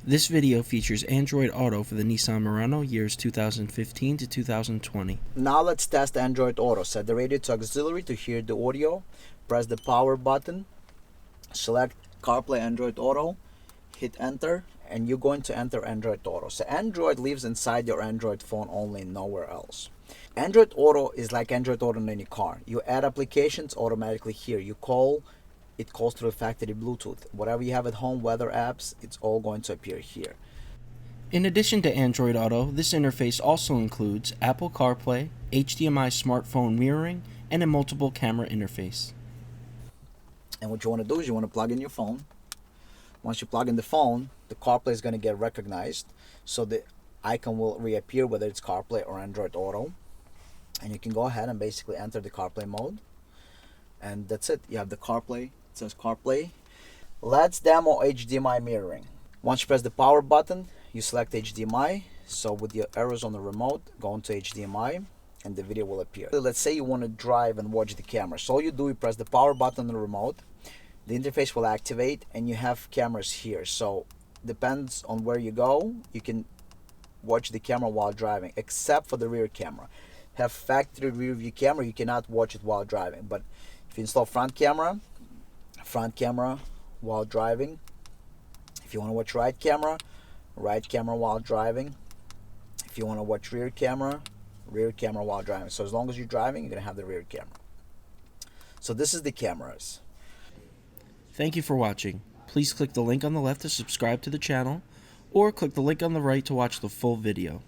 This video features Android Auto for the Nissan Murano years 2015 to 2020. Now let's test Android Auto. Set the radio to auxiliary to hear the audio. Press the power button. Select CarPlay Android Auto. Hit enter and you're going to enter Android Auto. So Android lives inside your Android phone only, nowhere else. Android Auto is like Android Auto in any car. You add applications automatically here. You call, it calls through factory Bluetooth. Whatever you have at home, weather apps, it's all going to appear here. In addition to Android Auto, this interface also includes Apple CarPlay, HDMI smartphone mirroring, and a multiple camera interface. And what you want to do is you want to plug in your phone. Once you plug in the phone, the CarPlay is going to get recognized. So the icon will reappear whether it's CarPlay or Android Auto. And you can go ahead and basically enter the CarPlay mode. And that's it. You have the CarPlay. It says CarPlay. Let's demo HDMI mirroring. Once you press the power button, you select HDMI. So with your arrows on the remote, go into HDMI and the video will appear. Let's say you want to drive and watch the camera. So all you do, you press the power button on the remote. The interface will activate and you have cameras here. So depends on where you go, you can watch the camera while driving, except for the rear camera. Have factory rear view camera, you cannot watch it while driving. But if you install front camera while driving. If you want to watch right camera while driving. If you want to watch rear camera while driving. So as long as you're driving, you're going to have the rear camera. So this is the cameras. Thank you for watching. Please click the link on the left to subscribe to the channel, or click the link on the right to watch the full video.